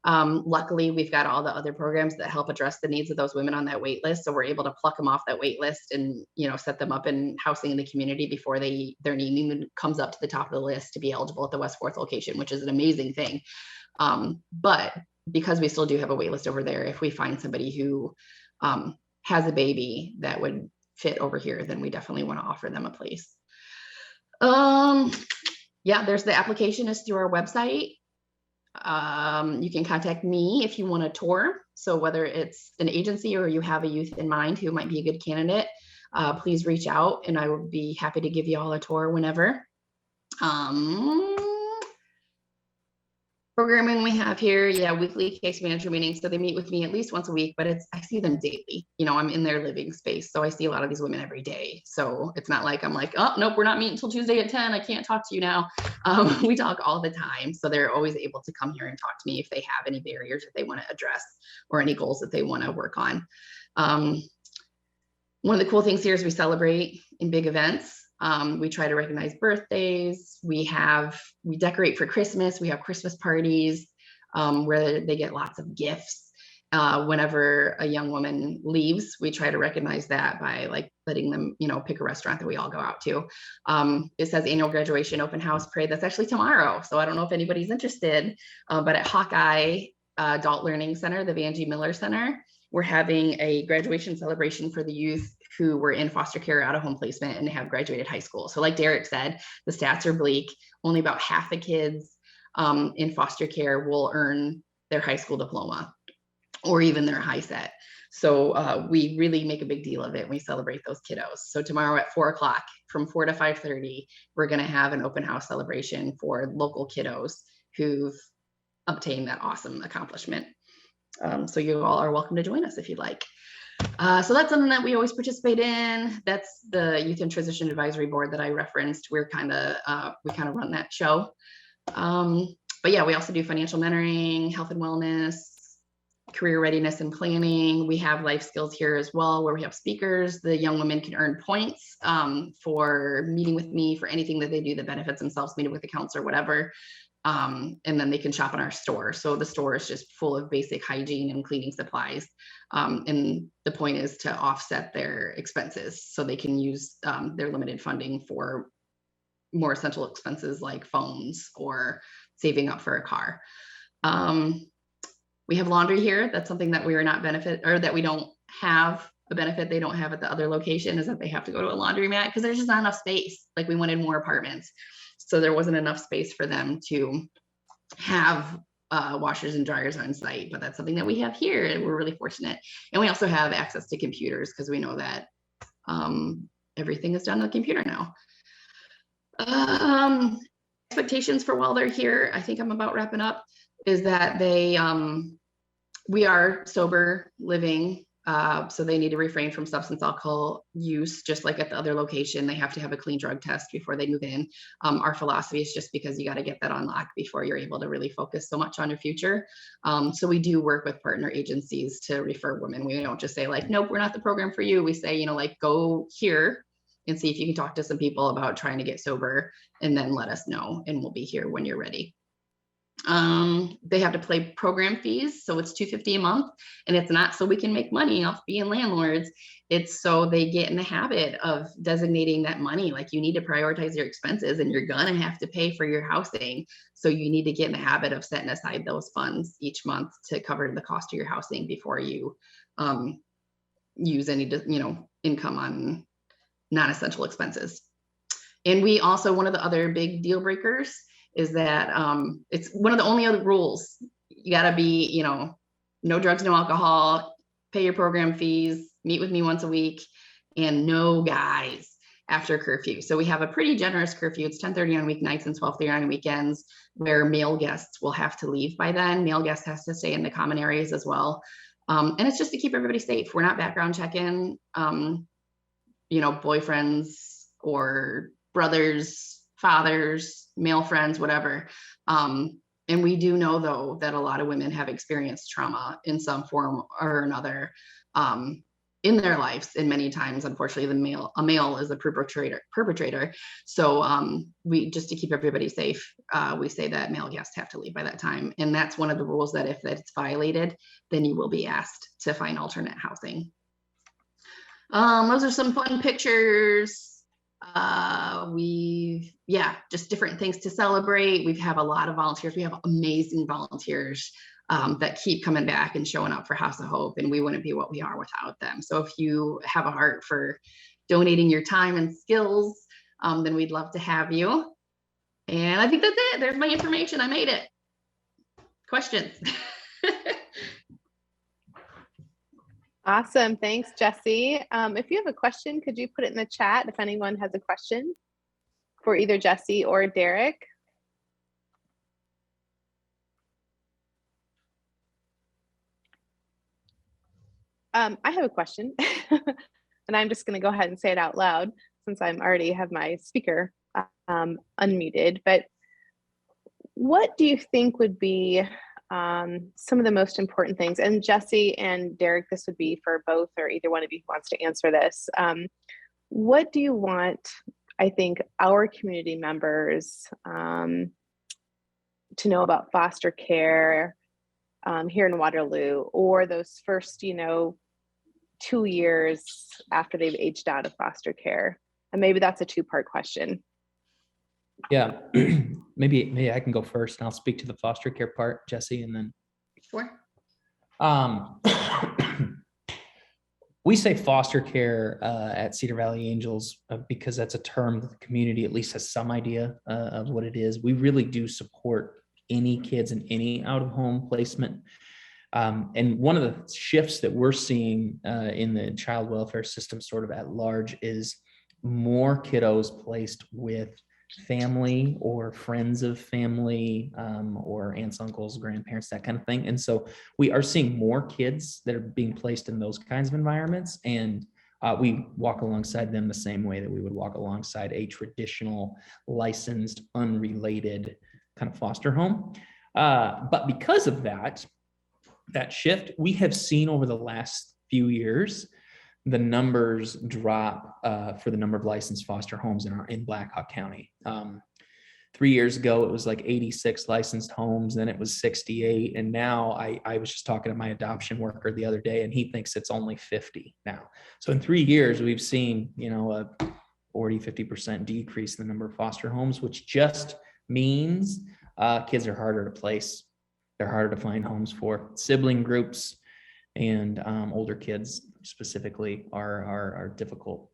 Luckily, we've got all the other programs that help address the needs of those women on that wait list. So we're able to pluck them off that wait list and, you know, set them up in housing in the community before their need even comes up to the top of the list to be eligible at the West 4th location, which is an amazing thing. But because we still do have a wait list over there, if we find somebody who has a baby that would fit over here, then we definitely want to offer them a place. Yeah, there's the application is through our website. You can contact me if you want a tour. So whether it's an agency or you have a youth in mind who might be a good candidate, please reach out and I would be happy to give you all a tour whenever. Programming we have here, yeah, weekly case manager meetings. So they meet with me at least once a week, but I see them daily. You know, I'm in their living space. So I see a lot of these women every day. So it's not like I'm like, oh, nope, we're not meeting until Tuesday at 10. I can't talk to you now. We talk all the time. So they're always able to come here and talk to me if they have any barriers that they want to address or any goals that they want to work on. One of the cool things here is we celebrate in big events. We try to recognize birthdays. We decorate for Christmas. We have Christmas parties where they get lots of gifts. Whenever a young woman leaves, we try to recognize that by like letting them, you know, pick a restaurant that we all go out to. It says annual graduation open house parade. That's actually tomorrow. So I don't know if anybody's interested, but at Hawkeye Adult Learning Center, the Van G. Miller Center, we're having a graduation celebration for the youth who were in foster care, out of home placement, and have graduated high school. So like Derek said, the stats are bleak. Only about half the kids in foster care will earn their high school diploma or even their high set. So we really make a big deal of it. We celebrate those kiddos. So tomorrow at 4 o'clock, from 4 to 5:30, we're gonna have an open house celebration for local kiddos who've obtained that awesome accomplishment. So you all are welcome to join us if you'd like. So that's something that we always participate in. That's the Youth and Transition Advisory Board that I referenced. We kind of run that show. But yeah, we also do financial mentoring, health and wellness, career readiness and planning. We have life skills here as well, where we have speakers. The young women can earn points for meeting with me for anything that they do that benefits themselves, meeting with a counselor, whatever. And then they can shop in our store. So the store is just full of basic hygiene and cleaning supplies. And the point is to offset their expenses so they can use their limited funding for more essential expenses like phones or saving up for a car. We have laundry here. That's something that we are not that we don't have a benefit they don't have at the other location, is that they have to go to a laundromat because there's just not enough space. Like we wanted more apartments. So there wasn't enough space for them to have washers and dryers on site, but that's something that we have here and we're really fortunate. And we also have access to computers because we know that everything is done on the computer now. Expectations for while they're here, I think I'm about wrapping up, is that we are sober living. So they need to refrain from substance alcohol use, just like at the other location. They have to have a clean drug test before they move in. Our philosophy is just because you got to get that on lock before you're able to really focus so much on your future. So we do work with partner agencies to refer women. We don't just say like, nope, we're not the program for you. We say, you know, like go here and see if you can talk to some people about trying to get sober and then let us know and we'll be here when you're ready. They have to pay program fees, so it's $250 a month, and it's not so we can make money off being landlords. It's so they get in the habit of designating that money. Like you need to prioritize your expenses, and you're gonna have to pay for your housing. So you need to get in the habit of setting aside those funds each month to cover the cost of your housing before you use any, income on non-essential expenses. And we also, one of the other big deal breakers is that it's one of the only other rules. You gotta be, no drugs, no alcohol, pay your program fees, meet with me once a week, and no guys. after curfew. So we have a pretty generous curfew. It's 10:30 on weeknights and 12:30 on weekends, where male guests will have to leave by then. Male guests has to stay in the common areas as well. And it's just to keep everybody safe. We're not background checking, boyfriends or brothers, fathers, male friends, whatever. And we do know, though, that a lot of women have experienced trauma in some form or another in their lives. And many times, unfortunately, a male is the perpetrator. So we, just to keep everybody safe, we say that male guests have to leave by that time. And that's one of the rules, that if it's violated, then you will be asked to find alternate housing. Those are some fun pictures. Just different things to celebrate. We have a lot of volunteers. We have amazing volunteers that keep coming back and showing up for House of Hope, and we wouldn't be what we are without them. So if you have a heart for donating your time and skills, then we'd love to have you. And I think that's it. There's my information. I made it. Questions? Awesome. Thanks, Jessie. If you have a question, could you put it in the chat if anyone has a question for either Jessie or Derek? I have a question, and I'm just going to go ahead and say it out loud since I'm already have my speaker unmuted. But what do you think would be some of the most important things? And Jessie and Derek, this would be for both or either one of you who wants to answer this. What do you want, I think, our community members to know about foster care here in Waterloo, or those first, 2 years after they've aged out of foster care? And maybe that's a two-part question. Yeah, maybe I can go first, and I'll speak to the foster care part, Jessie, and then. Sure. We say foster care at Cedar Valley Angels because that's a term that the community at least has some idea of what it is. We really do support any kids in any out-of-home placement. And one of the shifts that we're seeing in the child welfare system sort of at large is more kiddos placed with family or friends of family, or aunts, uncles, grandparents, that kind of thing. And so we are seeing more kids that are being placed in those kinds of environments. And we walk alongside them the same way that we would walk alongside a traditional licensed, unrelated kind of foster home. But because of that shift, we have seen over the last few years, the numbers drop for the number of licensed foster homes in Blackhawk County. 3 years ago, it was like 86 licensed homes, then it was 68. And now I was just talking to my adoption worker the other day, and he thinks it's only 50 now. So in 3 years, we've seen, a 40-50% decrease in the number of foster homes, which just means kids are harder to place. They're harder to find homes for. Sibling groups and older kids specifically are difficult.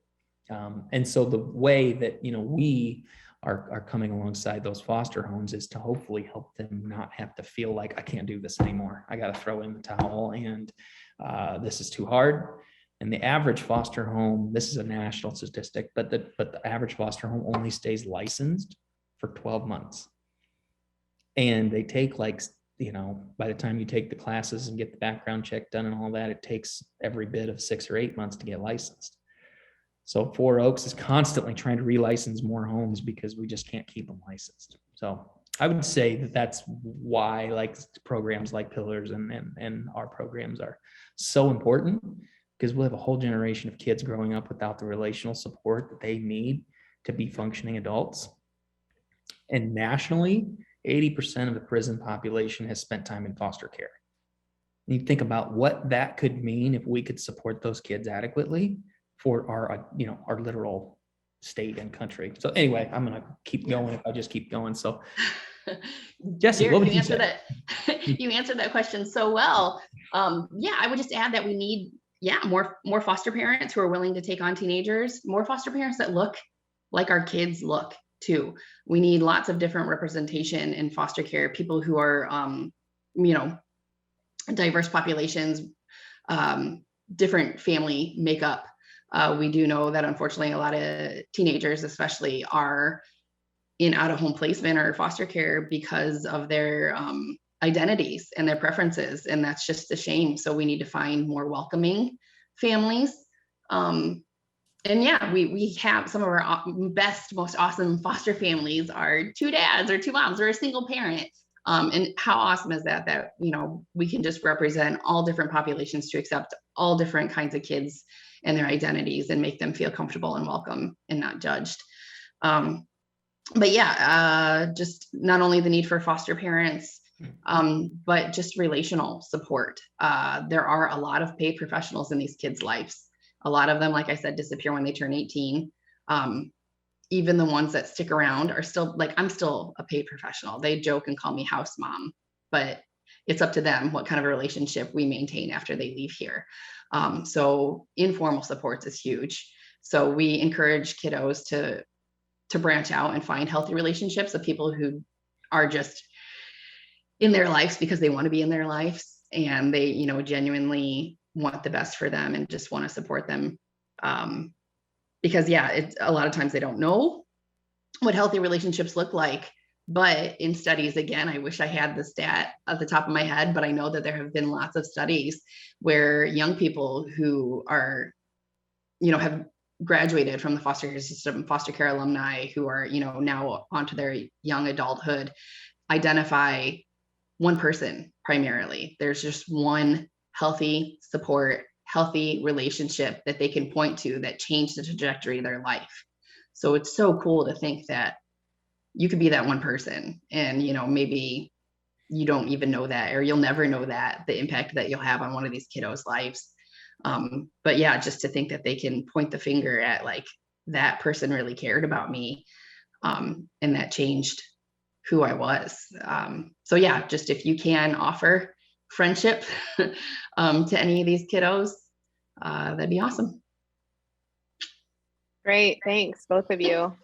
And so the way that, we are coming alongside those foster homes is to hopefully help them not have to feel like, I can't do this anymore. I got to throw in the towel, and this is too hard. And the average foster home, this is a national statistic, but the average foster home only stays licensed for 12 months. And they take by the time you take the classes and get the background check done and all that, it takes every bit of 6 or 8 months to get licensed. So Four Oaks is constantly trying to relicense more homes because we just can't keep them licensed. So I would say that that's why programs like Pillars and our programs are so important, because we'll have a whole generation of kids growing up without the relational support that they need to be functioning adults. And nationally, 80% of the prison population has spent time in foster care. And you think about what that could mean if we could support those kids adequately for our literal state and country. So anyway, I'm going to keep going if I just keep going. So Jessie, Derek, what would you say? You answered that question so well. I would just add that we need, more foster parents who are willing to take on teenagers, more foster parents that look like our kids look too. We need lots of different representation in foster care, people who are, diverse populations, different family makeup, We do know that unfortunately a lot of teenagers especially are in out-of-home placement or foster care because of their identities and their preferences, and that's just a shame. So we need to find more welcoming families. And yeah, we have some of our best, most awesome foster families are 2 dads or 2 moms or a single parent. And how awesome is that, that, you know, we can just represent all different populations to accept all different kinds of kids and their identities and make them feel comfortable and welcome and not judged. But yeah, just not only the need for foster parents, but just relational support. There are a lot of paid professionals in these kids' lives. A lot of them, like I said, disappear when they turn 18. Even the ones that stick around are still, like, I'm still a paid professional. They joke and call me house mom, but it's up to them what kind of a relationship we maintain after they leave here. So informal supports is huge. So we encourage kiddos to branch out and find healthy relationships of people who are just in their lives because they want to be in their lives and they, you know, genuinely want the best for them and just want to support them. Because yeah, it's a lot of times they don't know what healthy relationships look like. But in studies, again, I wish I had the stat at the top of my head, but I know that there have been lots of studies where young people who are, you know, have graduated from the foster care system, foster care alumni who are, you know, now onto their young adulthood, identify one person primarily. There's just one healthy support, healthy relationship that they can point to that changed the trajectory of their life. So it's so cool to think that you could be that one person and, you know, maybe you don't even know that, or you'll never know that, the impact that you'll have on one of these kiddos' lives. But yeah, just to think that they can point the finger at, like, that person really cared about me, and that changed who I was. So yeah, just if you can offer friendship to any of these kiddos, that'd be awesome. Great, thanks, both of you.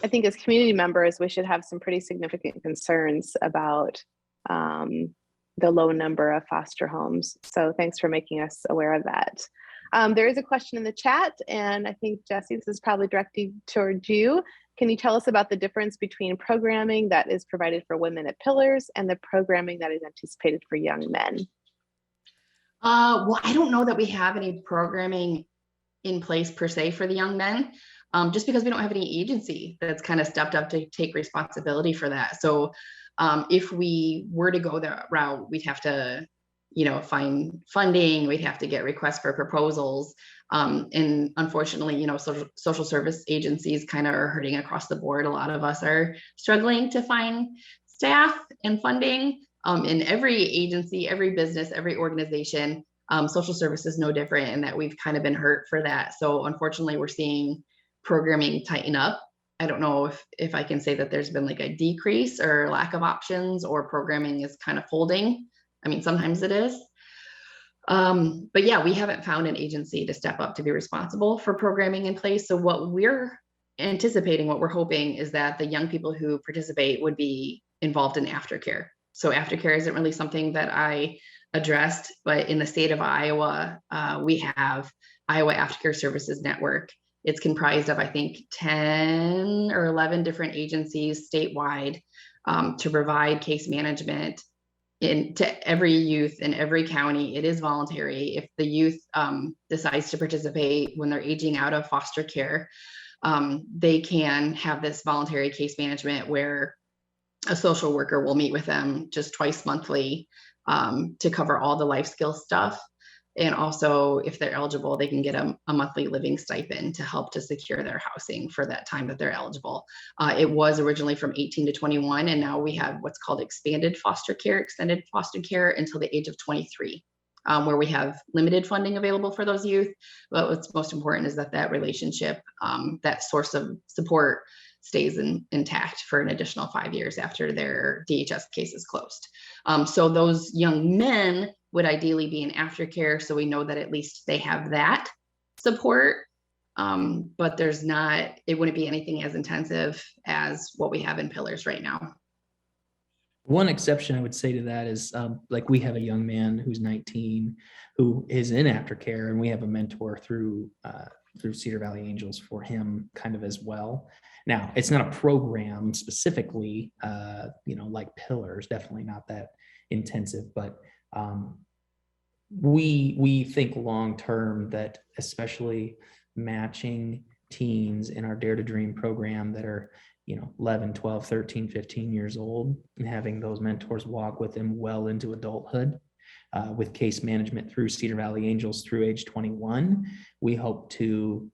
I think as community members, we should have some pretty significant concerns about the low number of foster homes. So thanks for making us aware of that. There is a question in the chat, and I think, Jessie, this is probably directed towards you. Can you tell us about the difference between programming that is provided for women at Pillars and the programming that is anticipated for young men? Well, I don't know that we have any programming in place per se for the young men, just because we don't have any agency that's kind of stepped up to take responsibility for that. So if we were to go that route, we'd have to, you know, find funding, we'd have to get requests for proposals. And unfortunately, you know, social service agencies kind of are hurting across the board. A lot of us are struggling to find staff and funding in every agency, every business, every organization. Social service is no different in that we've kind of been hurt for that. So unfortunately, we're seeing programming tighten up. I don't know if I can say that there's been like a decrease or lack of options, or programming is kind of folding. I mean, sometimes it is. But yeah, we haven't found an agency to step up to be responsible for programming in place. So what we're anticipating, what we're hoping, is that the young people who participate would be involved in aftercare. So aftercare isn't really something that I addressed, but in the state of Iowa, we have Iowa Aftercare Services Network. It's comprised of, I think, 10 or 11 different agencies statewide to provide case management to every youth in every county. It is voluntary. If the youth decides to participate when they're aging out of foster care, they can have this voluntary case management where a social worker will meet with them just twice monthly to cover all the life skills stuff. And also, if they're eligible, they can get a monthly living stipend to help to secure their housing for that time that they're eligible. It was originally from 18 to 21, and now we have what's called extended foster care until the age of 23, where we have limited funding available for those youth. But what's most important is that that relationship, that source of support, stays intact for an additional 5 years after their DHS case is closed. So those young men would ideally be in aftercare, so we know that at least they have that support, but it wouldn't be anything as intensive as what we have in Pillars right now. One exception I would say to that is like we have a young man who's 19 who is in aftercare, and we have a mentor through Cedar Valley Angels for him kind of as well. Now, it's not a program specifically, like Pillars, definitely not that intensive, but we think long term that especially matching teens in our Dare to Dream program that are 11, 12, 13, 15 years old, and having those mentors walk with them well into adulthood with case management through Cedar Valley Angels through age 21. We hope to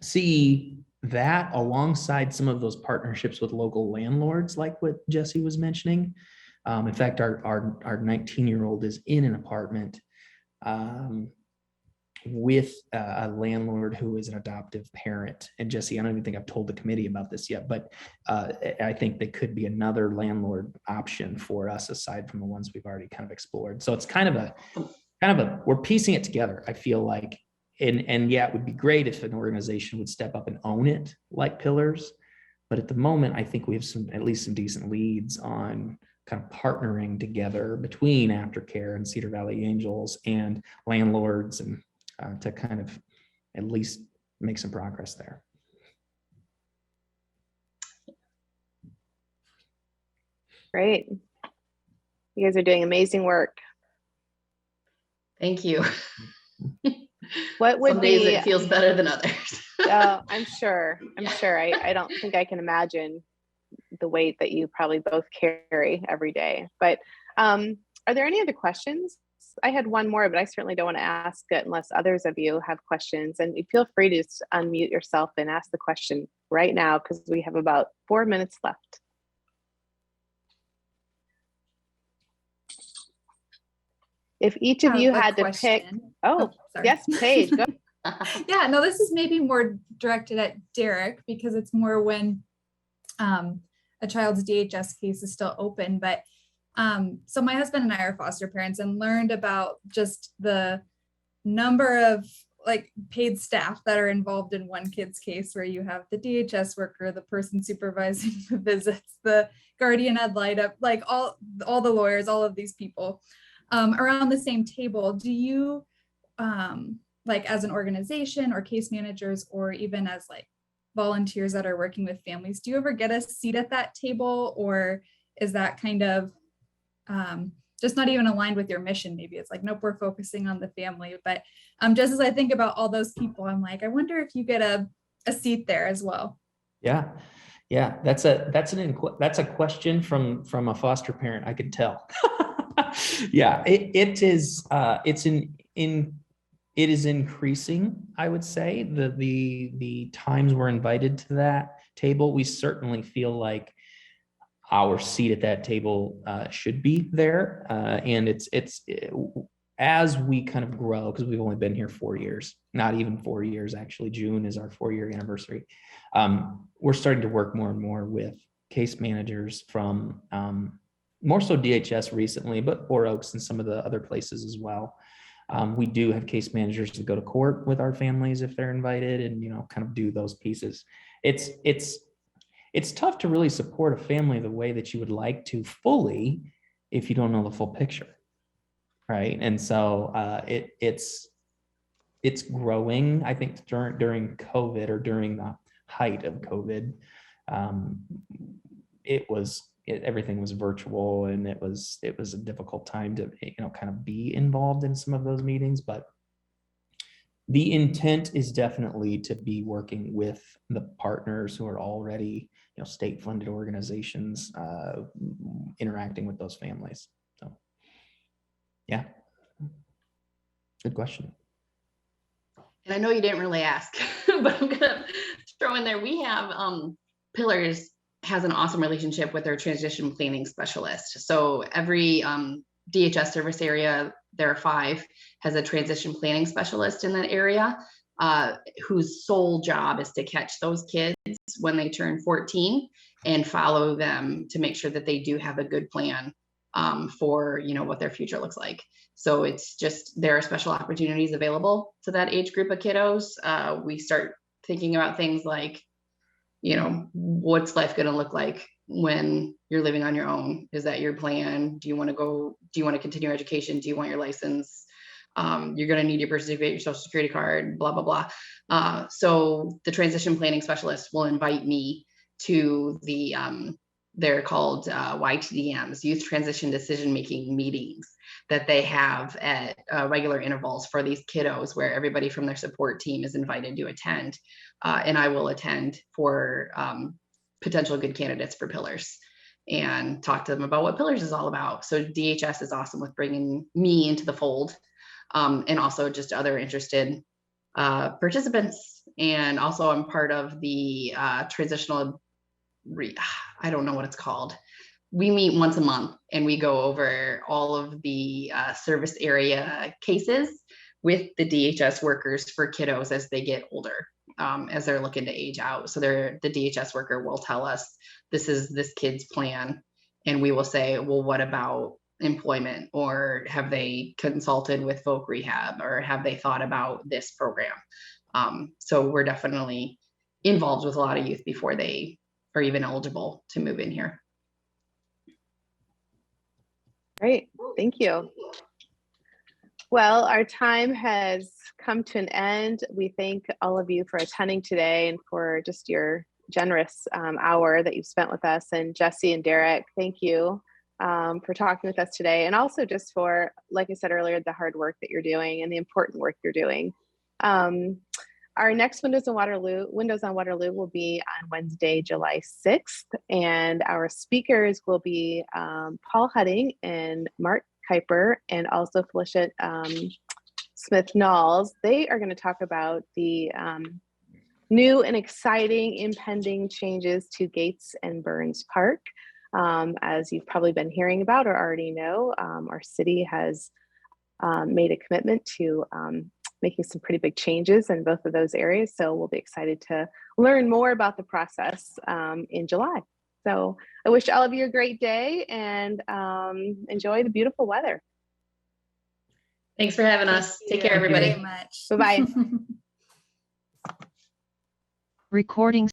see that alongside some of those partnerships with local landlords, like what Jessie was mentioning. In fact, our 19-year-old is in an apartment with a landlord who is an adoptive parent. And Jessie, I don't even think I've told the committee about this yet, but I think they could be another landlord option for us aside from the ones we've already kind of explored. So it's kind of a we're piecing it together, I feel like. And yeah, it would be great if an organization would step up and own it like Pillars. But at the moment, I think we have at least some decent leads on kind of partnering together between Aftercare and Cedar Valley Angels and landlords, and to kind of at least make some progress there. Great. You guys are doing amazing work. Thank you. What would Some days be, it feels better than others. I'm sure. I don't think I can imagine the weight that you probably both carry every day. But are there any other questions? I had one more, but I certainly don't want to ask it unless others of you have questions. And feel free to just unmute yourself and ask the question right now, because we have about 4 minutes left. If each of you had to pick, yes, Paige, go. Yeah, no, this is maybe more directed at Derek, because it's more when a child's DHS case is still open. But so my husband and I are foster parents and learned about just the number of paid staff that are involved in one kid's case, where you have the DHS worker, the person supervising the visits, the guardian ad litem, all the lawyers, all of these people around the same table. Do you as an organization or case managers, or even as volunteers that are working with families, do you ever get a seat at that table, or is that kind of just not even aligned with your mission? Maybe it's nope, we're focusing on the family. But just as I think about all those people, I'm I wonder if you get a seat there as well. Yeah, that's a question from a foster parent, I could tell. Yeah, it is increasing, I would say. The times we're invited to that table, we certainly feel like our seat at that table should be there. And it's as we kind of grow, because we've only been here 4 years, not even 4 years, actually. June is our 4-year anniversary. We're starting to work more and more with case managers from more so DHS recently, but Four Oaks and some of the other places as well. We do have case managers that go to court with our families if they're invited, and kind of do those pieces. It's tough to really support a family the way that you would like to fully if you don't know the full picture, right? And so it's growing. I think during COVID, or during the height of COVID, everything was virtual, and it was a difficult time to kind of be involved in some of those meetings. But the intent is definitely to be working with the partners who are already state-funded organizations, interacting with those families. So yeah, good question. And I know you didn't really ask, but I'm gonna throw in there, we have Pillars has an awesome relationship with their transition planning specialist. So every DHS service area, there are 5, has a transition planning specialist in that area, whose sole job is to catch those kids when they turn 14 and follow them to make sure that they do have a good plan for what their future looks like. So it's just, there are special opportunities available to that age group of kiddos. We start thinking about things like, what's life going to look like when you're living on your own? Is that your plan? Do you want to continue your education? Do you want your license? You're going to need your birth certificate, your social security card, blah, blah, blah. So the transition planning specialist will invite me to the, they're called YTDMs, Youth Transition Decision Making meetings, that they have at regular intervals for these kiddos, where everybody from their support team is invited to attend. And I will attend for potential good candidates for Pillars and talk to them about what Pillars is all about. So DHS is awesome with bringing me into the fold, and also just other interested participants. And also I'm part of the transitional, I don't know what it's called. We meet once a month and we go over all of the service area cases with the DHS workers for kiddos as they get older, as they're looking to age out. So the DHS worker will tell us, this is this kid's plan. And we will say, well, what about employment? Or have they consulted with Voc Rehab? Or have they thought about this program? So we're definitely involved with a lot of youth before they are even eligible to move in here. Great, thank you. Well, our time has come to an end. We thank all of you for attending today and for just your generous hour that you've spent with us. And Jessie and Derek, thank you for talking with us today. And also just for, like I said earlier, the hard work that you're doing and the important work you're doing. Our next Windows on Waterloo will be on Wednesday, July 6th. And our speakers will be Paul Hudding and Mark Kuiper, and also Felicia Smith-Knowles. They are going to talk about the new and exciting impending changes to Gates and Burns Park. As you've probably been hearing about or already know, our city has made a commitment to making some pretty big changes in both of those areas. So we'll be excited to learn more about the process in July. So I wish all of you a great day and enjoy the beautiful weather. Thanks for having us. Take care, everybody. Very much. Bye-bye. Recording